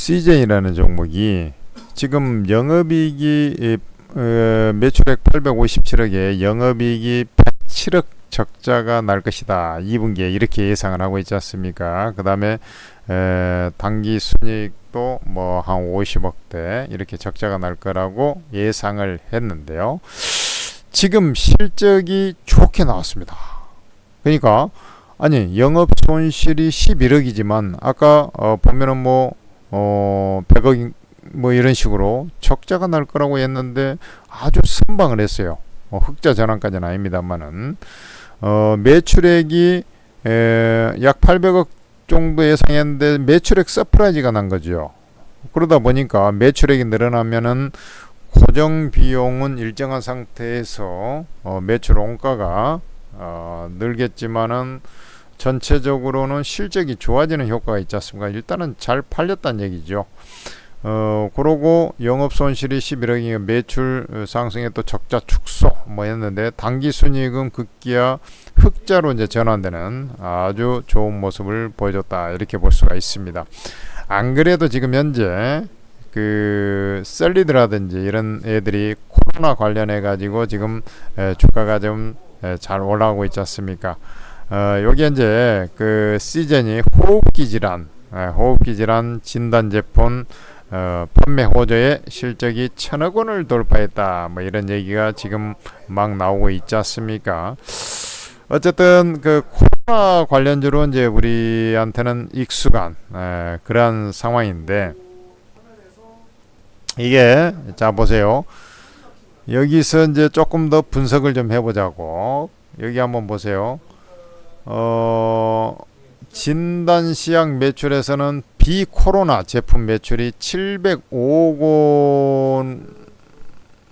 시즌이라는 종목이 지금 영업이익이 매출액 857억에 영업이익이 107억 적자가 날 것이다. 2분기에 이렇게 예상을 하고 있지 않습니까? 그 다음에 당기순이익도 뭐 한 50억대 이렇게 적자가 날 거라고 예상을 했는데요. 지금 실적이 좋게 나왔습니다. 그러니까 아니 영업 손실이 11억이지만 아까 보면은 뭐 100억 뭐 이런 식으로 적자가 날 거라고 했는데 아주 선방을 했어요. 흑자 전환까지는 아닙니다만은 매출액이 약 800억 정도 예상했는데 매출액 서프라이즈가 난 거죠. 그러다 보니까 매출액이 늘어나면은 고정 비용은 일정한 상태에서 매출 원가가 늘겠지만은 전체적으로는 실적이 좋아지는 효과가 있지 않습니까? 일단은 잘 팔렸다는 얘기죠. 그러고 영업 손실이 11억이면 매출 상승에 또 적자 축소 뭐 했는데 당기순이익은 급기야 흑자로 이제 전환되는 아주 좋은 모습을 보여줬다 이렇게 볼 수가 있습니다. 안 그래도 지금 현재 그 셀리드라든지 이런 애들이 코로나 관련해 가지고 지금 주가가 좀 잘 올라가고 있지 않습니까? 여기 이제 그 시즌이 호흡기 질환 진단 제품 판매 호조의 실적이 1,000억 원을 돌파했다. 뭐 이런 얘기가 지금 막 나오고 있지 않습니까? 어쨌든 그 코로나 관련주로 이제 우리한테는 익숙한 그러한 상황인데 이게 자 보세요. 여기서 이제 조금 더 분석을 좀 해보자고. 여기 한번 보세요. 진단시약 매출에서는 비코로나 제품 매출이 705억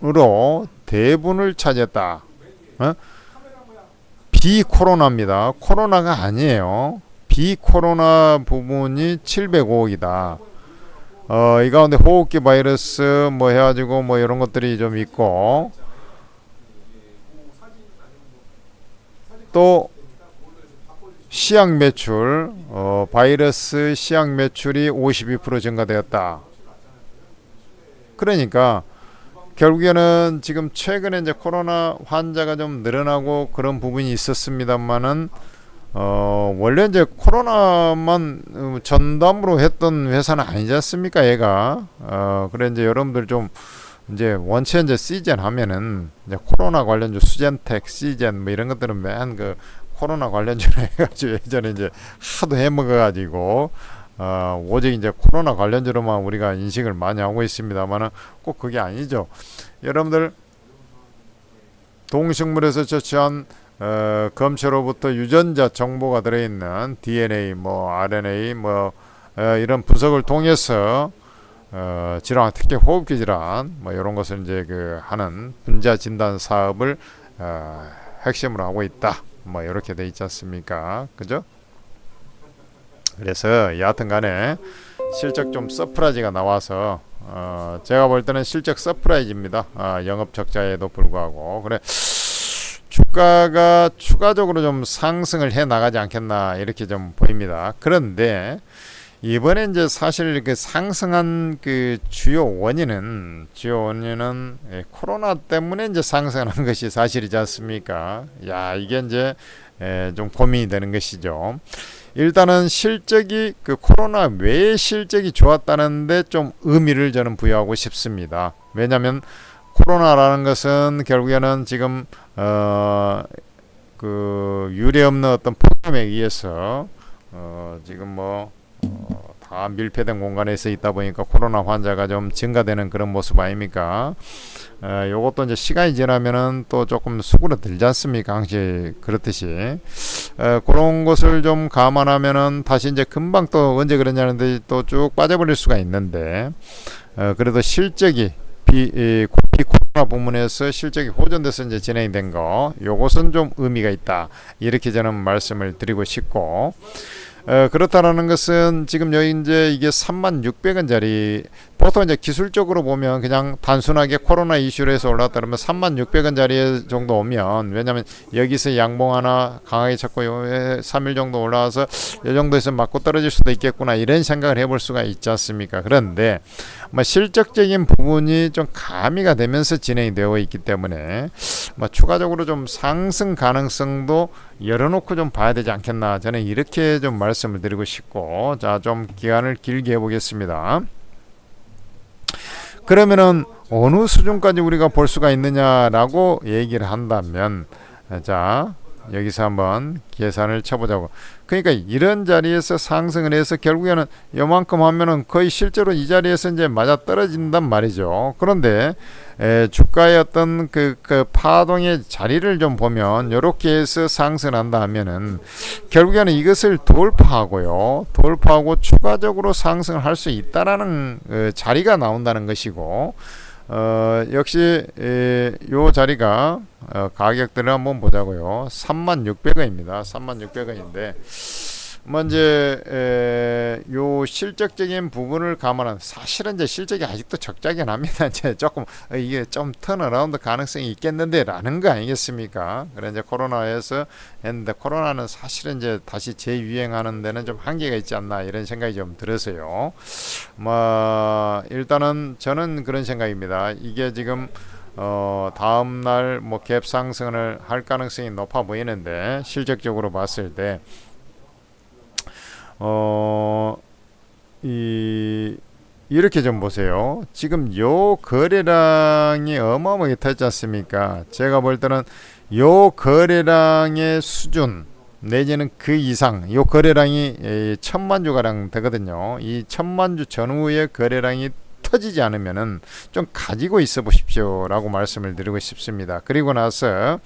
원으로 대부분을 차지했다. 비코로나입니다. 코로나가 아니에요. 비코로나 부분이 705억이다. 이 가운데 호흡기 바이러스 뭐 해가지고 뭐 이런 것들이 좀 있고 또 시약 매출 바이러스 시약 매출이 52% 증가되었다. 그러니까 결국에는 지금 최근에 이제 코로나 환자가 좀 늘어나고 그런 부분이 있었습니다만은 원래 이제 코로나만 전담으로 했던 회사는 아니지 않습니까, 얘가. 그래 이제 여러분들 좀 이제 원체 이제 시즌 하면은 이제 코로나 관련주 수젠텍, 시젠 뭐 이런 것들은 맨 그 코로나 관련주로 해가지고 예전에 이제 하도 해먹어가지고 오직 이제 코로나 관련주로만 우리가 인식을 많이 하고 있습니다만은 꼭 그게 아니죠. 여러분들 동식물에서 채취한 검체로부터 유전자 정보가 들어있는 DNA, 뭐 RNA, 뭐 이런 분석을 통해서 질환, 특히 호흡기 질환, 뭐 이런 것을 이제 그 하는 분자 진단 사업을 핵심으로 하고 있다. 뭐 이렇게 돼 있지 않습니까? 그죠? 그래서 여하튼간에 실적 좀 서프라이즈가 나와서 제가 볼 때는 실적 서프라이즈입니다. 영업 적자에도 불구하고 그래. 주가가 추가적으로 좀 상승을 해 나가지 않겠나 이렇게 좀 보입니다. 그런데 이번에 이제 사실 그 상승한 그 주요 원인은 코로나 때문에 이제 상승하는 것이 사실이지 않습니까? 야, 이게 이제 좀 고민이 되는 것이죠. 일단은 실적이 그 코로나 외의 실적이 좋았다는데 좀 의미를 저는 부여하고 싶습니다. 왜냐하면 코로나라는 것은 결국에는 지금 그 유례없는 어떤 폭염에 의해서 지금 뭐 다 밀폐된 공간에서 있다 보니까 코로나 환자가 좀 증가되는 그런 모습 아닙니까? 요것도 이제 시간이 지나면은 또 조금 수그러들지 않습니까? 항시 그렇듯이 그런 것을 좀 감안하면은 다시 이제 금방 또 언제 그러냐는데 또 쭉 빠져버릴 수가 있는데 그래도 실적이 코로나 부문에서 실적이 호전돼서 이제 진행된 거, 요것은 좀 의미가 있다. 이렇게 저는 말씀을 드리고 싶고, 그렇다라는 것은 지금 여기 이제 이게 36,000원짜리 보통 이제 기술적으로 보면 그냥 단순하게 코로나 이슈로 해서 올랐다 그러면 36,000원 자리 정도 오면, 왜냐면 여기서 양봉 하나 강하게 찾고 3일 정도 올라와서 이 정도에서 맞고 떨어질 수도 있겠구나, 이런 생각을 해볼 수가 있지 않습니까? 그런데 뭐 실적적인 부분이 좀 가미가 되면서 진행이 되어 있기 때문에 뭐 추가적으로 좀 상승 가능성도 열어놓고 좀 봐야 되지 않겠나, 저는 이렇게 좀 말씀을 드리고 싶고, 자, 좀 기간을 길게 해보겠습니다. 그러면은 어느 수준까지 우리가 볼 수가 있느냐라고 얘기를 한다면, 자, 여기서 한번 계산을 쳐보자고. 그러니까 이런 자리에서 상승을 해서 결국에는 요만큼 하면은 거의 실제로 이 자리에서 이제 맞아 떨어진단 말이죠. 그런데 주가의 어떤 그 파동의 자리를 좀 보면 요렇게 해서 상승한다 하면은 결국에는 이것을 돌파하고 추가적으로 상승을 할 수 있다라는 자리가 나온다는 것이고, 역시 요 자리가 가격들을 한번 보자고요. 36,000원입니다. 36,000원인데 먼저 요 실적적인 부분을 감안한, 사실은 이제 실적이 아직도 적자긴 합니다. 이제 조금 이게 좀 턴어라운드 가능성이 있겠는데라는 거 아니겠습니까? 그래 이제 코로나에서 했는데, 코로나는 사실은 이제 다시 재유행하는 데는 좀 한계가 있지 않나, 이런 생각이 좀 들어서요. 뭐 일단은 저는 그런 생각입니다. 이게 지금 다음날 뭐 갭 상승을 할 가능성이 높아 보이는데, 실적적으로 봤을 때 이렇게 좀 보세요. 지금 요 거래량이 어마어마하게 탔지 않습니까? 제가 볼 때는 요 거래량의 수준 내지는 그 이상, 요 거래량이 1,000만 주 가량 되거든요. 이 1,000만 주 전후의 거래량이 터지지 않으면은 좀 가지고 있어 보십시오라고 말씀을 드리고 싶습니다. 그리고 나서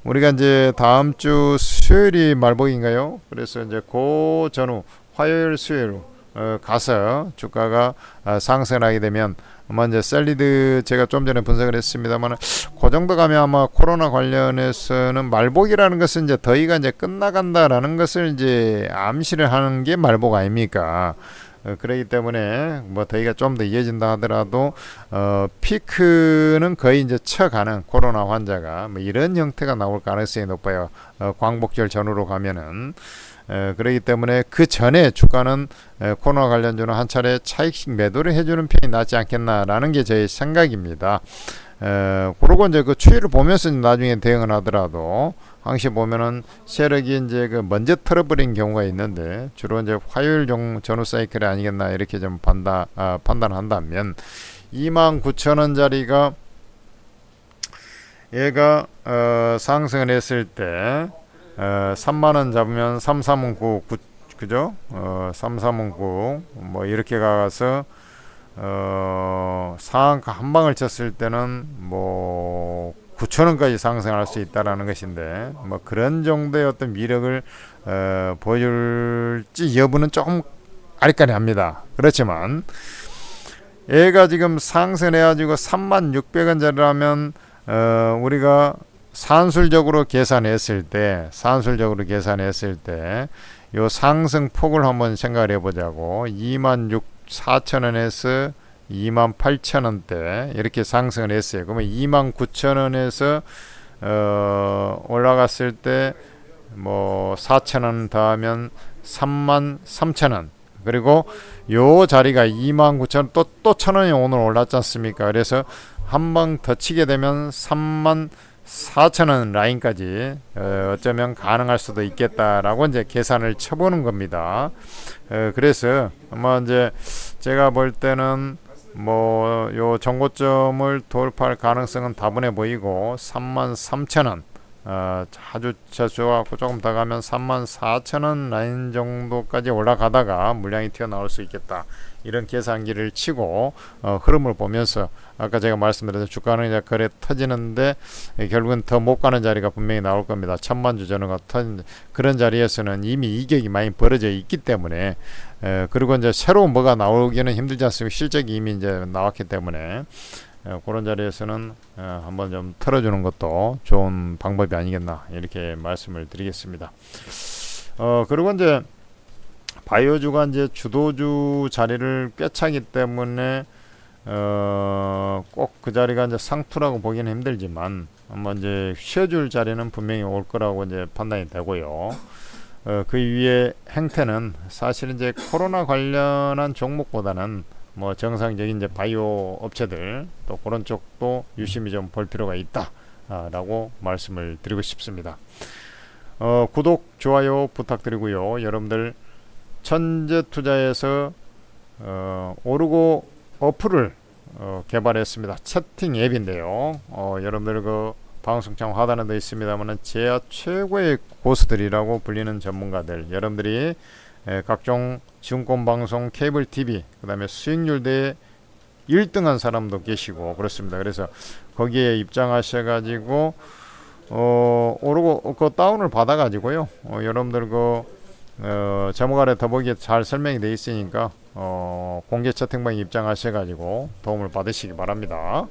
우리가 이제 다음 주 수요일이 말복인가요? 그래서 이제 그 전후 화요일 수요일 가서 주가가 상승하게 되면 아마 이제 셀리드, 제가 좀 전에 분석을 했습니다만, 그 정도 가면 아마 코로나 관련해서는 말복이라는 것은 이제 더위가 이제 끝나간다라는 것을 이제 암시를 하는 게 말복 아닙니까? 그렇기 때문에 뭐 더위가 좀 더 이어진다 하더라도 피크는 거의 이제 쳐가는 코로나 환자가 뭐 이런 형태가 나올 가능성이 높아요. 광복절 전후로 가면은. 그렇기 때문에 그 전에 주가는 코로나 관련주는 한 차례 차익식 매도를 해주는 편이 낫지 않겠나라는 게 제 생각입니다. 그러고 이제 그 추이를 보면서 나중에 대응을 하더라도, 항시 보면은 세력이 이제 그 먼저 털어버린 경우가 있는데, 주로 이제 화요일 전후 사이클이 아니겠나, 이렇게 좀 판단한다면 29,000원 자리가 얘가 상승을 했을 때 3만원 잡으면 3319, 그죠? 3319 뭐 이렇게 가서 상한가 한 방을 쳤을 때는 뭐 9,000원까지 상승할 수 있다라는 것인데, 뭐 그런 정도의 어떤 위력을 보여줄지 여부는 조금 아리까리합니다. 그렇지만 얘가 지금 상승해가지고 36,000원짜리라면 우리가 산술적으로 계산했을 때 요 상승폭을 한번 생각을 해보자고. 26,400원에서 28,000원대 이렇게 상승을 했어요. 그러면 29,000원에서 올라갔을 때 뭐 4,000원 더하면 33,000원, 그리고 요 자리가 29,000원, 또 1,000원이 오늘 올랐지 않습니까? 그래서 한 방 더 치게 되면 34,000원 라인까지 어쩌면 가능할 수도 있겠다라고 이제 계산을 쳐보는 겁니다. 그래서 아마 이제 제가 볼 때는 뭐 요 정고점을 돌파할 가능성은 다분해 보이고, 33,000원 아주 저조하고 조금 더 가면 34,000원 라인 정도까지 올라가다가 물량이 튀어나올 수 있겠다, 이런 계산기를 치고 흐름을 보면서, 아까 제가 말씀드렸던 주가는 이제 거래 터지는데 결국은 더 못 가는 자리가 분명히 나올 겁니다. 1,000만 주 전후가 터진 그런 자리에서는 이미 이격이 많이 벌어져 있기 때문에, 그리고 이제 새로운 뭐가 나오기는 힘들지 않습니까? 실적이 이미 이제 나왔기 때문에 그런 자리에서는 한번 좀 털어주는 것도 좋은 방법이 아니겠나, 이렇게 말씀을 드리겠습니다. 그리고 이제 바이오주가 이제 주도주 자리를 꿰차기 때문에 꼭 그 자리가 이제 상투라고 보기는 힘들지만 한번 이제 쉬어줄 자리는 분명히 올 거라고 이제 판단이 되고요. 그 위에 행태는 사실 이제 코로나 관련한 종목보다는 뭐 정상적인 이제 바이오 업체들 또 그런 쪽도 유심히 좀 볼 필요가 있다라고 말씀을 드리고 싶습니다. 구독, 좋아요 부탁드리고요. 여러분들 천재투자에서 오르고 어플을 개발했습니다. 채팅 앱인데요. 여러분들 그 방송창 하단에 되어 있습니다만 제야 최고의 고수들이라고 불리는 전문가들, 여러분들이 각종 증권방송, 케이블 TV, 그 다음에 수익률 대 1등한 사람도 계시고 그렇습니다. 그래서 거기에 입장하셔가지고 오르고 그 다운을 받아가지고요. 여러분들 그 제목 아래 더보기에 잘 설명이 되어 있으니까 공개 채팅방에 입장하셔가지고 도움을 받으시기 바랍니다.